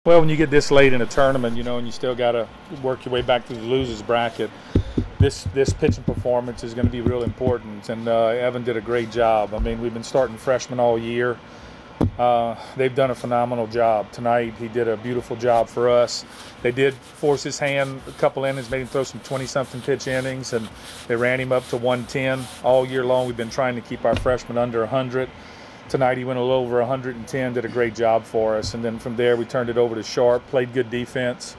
Well, when you get this late in a tournament, and you still got to work your way back through the losers bracket, this pitching performance is going to be real important. And Evan did a great job. I mean, we've been starting freshmen all year. They've done a phenomenal job. Tonight, he did a beautiful job for us. They did force his hand a couple innings, made him throw some 20-something pitch innings, and they ran him up to 110. All year long, we've been trying to keep our freshmen under 100. Tonight he went a little over 110, did a great job for us. And then from there we turned it over to Sharp, played good defense.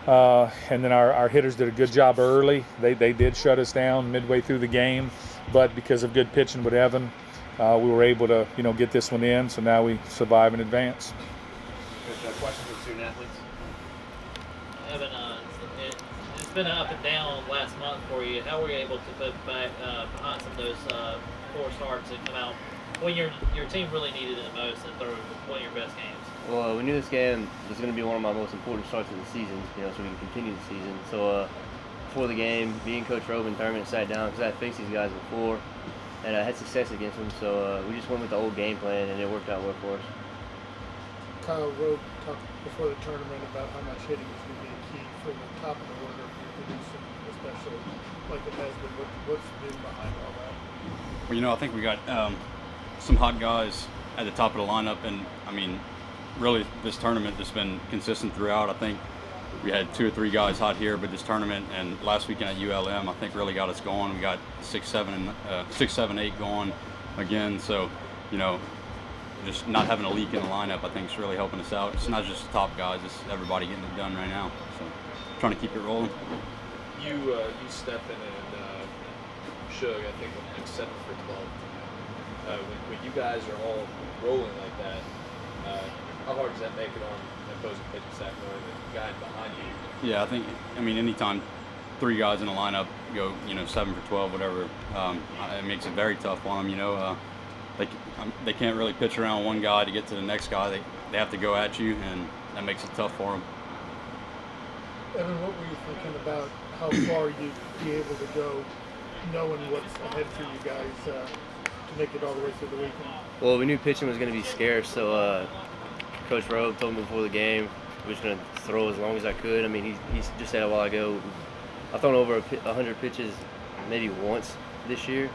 And then our hitters did a good job early. They did shut us down midway through the game, but because of good pitching with Evan, we were able to get this one in, so now we survive and advance. Questions for student athletes? Evan, it's been an up and down last month for you. How were you able to put back behind some of those poor starts and come out when your team really needed it the most and throw one of your best games? Well, we knew this game was going to be one of my most important starts of the season, so we can continue the season. So before the game, me and Coach Robichaux sat down because I had faced these guys before, and I had success against them. So we just went with the old game plan, and it worked out well for us. Kyle Rowe talked before the tournament about how much hitting is going to be a key for the top of the order for producing, especially like it has been. What's been behind all that? Well, I think we got some hot guys at the top of the lineup, and I mean, really this tournament has been consistent throughout. I think we had 2 or 3 guys hot here, but this tournament and last weekend at ULM I think really got us going. We got 6, 7, 8 going again, so just not having a leak in the lineup I think is really helping us out. It's not just the top guys, it's everybody getting it done right now, so trying to keep it rolling. You step in and Shug, I think, went like 7 for 12. When you guys are all rolling like that, how hard does that make it on the opposing pitching staff knowing the guy behind you? Yeah, I mean anytime 3 guys in the lineup go 7 for 12, whatever, it makes it very tough on them. They can't really pitch around one guy to get to the next guy. They have to go at you, and that makes it tough for them. Evan, what were you thinking about how far you'd be able to go, knowing what's ahead for you guys to make it all the way through the weekend? Well, we knew pitching was going to be scarce, so Coach Rowe told me before the game we was going to throw as long as I could. I mean, he just said a while ago, I've thrown over 100 pitches maybe once this year.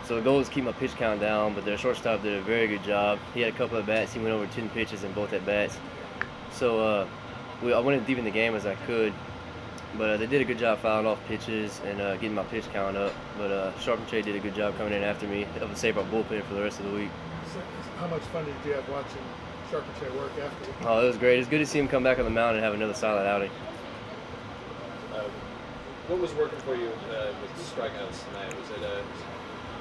So the goal is to keep my pitch count down, but their shortstop did a very good job. He had a couple of bats. He went over 10 pitches in both at bats. So I went as deep in the game as I could, but they did a good job fouling off pitches and getting my pitch count up. But Sharp and Trey did a good job coming in after me, helping save our bullpen for the rest of the week. So how much fun did you have watching Sharp and Trey work after? Oh, it was great. It was good to see him come back on the mound and have another solid outing. What was working for you with the strikeouts tonight? Was it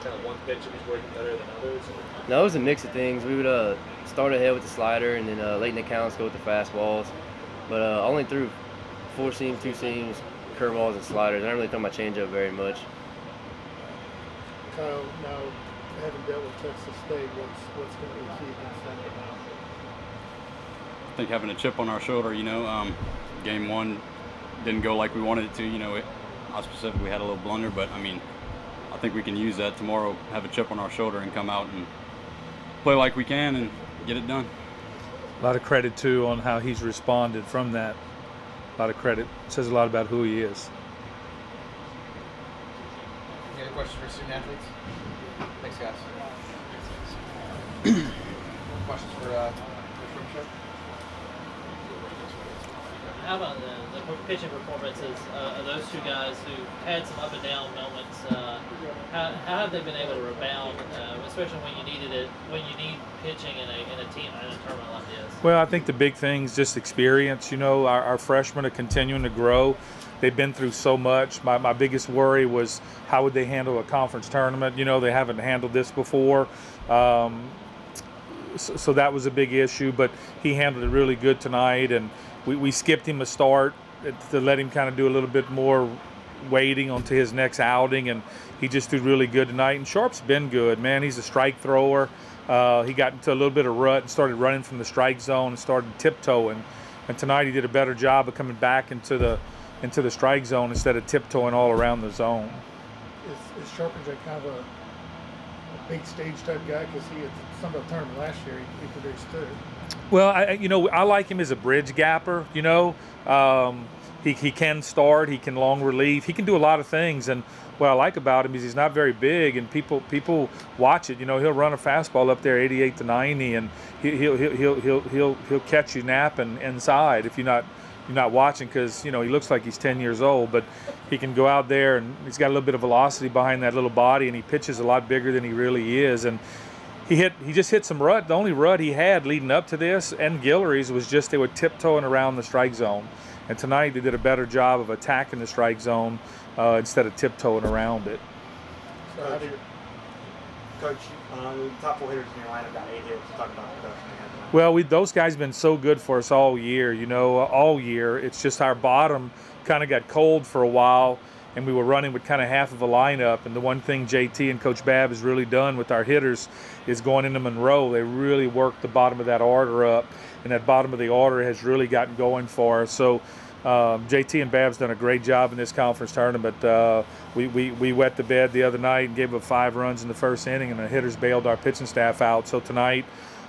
kind of one pitch that was working better than others? Or? No, it was a mix of things. We would start ahead with the slider and then late in the counts go with the fastballs. But I only threw 4 seams, 2 seams, curveballs, and sliders. I didn't really throw my changeup very much. Kyle, now having dealt with Texas State, what's going to be key against them now? I think having a chip on our shoulder, game 1 didn't go like we wanted it to. I specifically had a little blunder, but I mean, I think we can use that tomorrow, have a chip on our shoulder and come out and play like we can and get it done. A lot of credit too on how he's responded from that. A lot of credit. It says a lot about who he is. Any other questions for student athletes? Thanks, guys. Questions for Robichaux? How about the pitching performances of those 2 guys who had some up and down moments? How have they been able to rebound, especially when you needed it, when you need pitching in a team in a tournament like this? Well, I think the big thing is just experience. Our freshmen are continuing to grow. They've been through so much. My biggest worry was how would they handle a conference tournament. They haven't handled this before. So that was a big issue, but he handled it really good tonight, and we skipped him a start to let him kind of do a little bit more waiting onto his next outing, and he just did really good tonight. And Sharp's been good, man. He's a strike thrower. He got into a little bit of rut and started running from the strike zone and started tiptoeing. And tonight he did a better job of coming back into the strike zone instead of tiptoeing all around the zone. Is Sharp and Trey kind of a big stage type guy? Because he at the Sun Belt tournament last year, he produced third. Well, I like him as a bridge gapper. He can start, he can long relief, he can do a lot of things. And what I like about him is he's not very big, and people watch it. He'll run a fastball up there 88 to 90, and he'll catch you napping inside if you're not watching, because he looks like he's 10 years old, but he can go out there and he's got a little bit of velocity behind that little body, and he pitches a lot bigger than he really is. And he just hit some rut. The only rut he had leading up to this and Guillory's was just they were tiptoeing around the strike zone. And tonight they did a better job of attacking the strike zone instead of tiptoeing around it. So how do you, Coach, top 4 hitters in your lineup got 8 hits. Talk about the production they had tonight. Well, those guys have been so good for us all year, all year. It's just our bottom kind of got cold for a while, and we were running with kind of half of a lineup. And the one thing JT and Coach Babb has really done with our hitters is going into Monroe. They really worked the bottom of that order up, and that bottom of the order has really gotten going for us. So JT and Babb's done a great job in this conference tournament. We wet the bed the other night and gave up 5 runs in the first inning, and the hitters bailed our pitching staff out. So tonight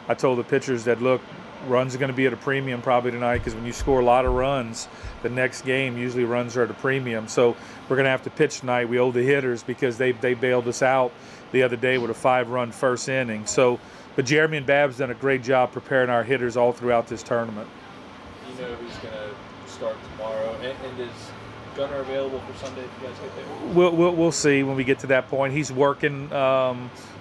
I told the pitchers that, look, runs are going to be at a premium probably tonight, because when you score a lot of runs, the next game usually runs are at a premium. So we're going to have to pitch tonight. We owe the hitters, because they bailed us out the other day with a 5-run first inning. So, but Jeremy and Babb's done a great job preparing our hitters all throughout this tournament. Who's going to start tomorrow? And is Gunnar available for Sunday if you guys get there? We'll see when we get to that point. He's working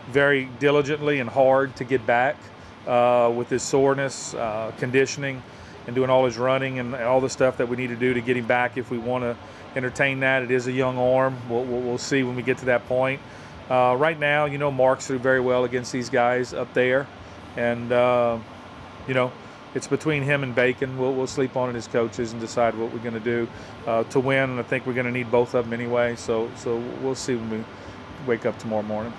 very diligently and hard to get back with his soreness, conditioning, and doing all his running and all the stuff that we need to do to get him back if we want to entertain that. It is a young arm. We'll see when we get to that point. Right now, Mark's threw very well against these guys up there, and it's between him and Bacon. We'll sleep on it as coaches and decide what we're going to do to win. And I think we're going to need both of them anyway. So we'll see when we wake up tomorrow morning.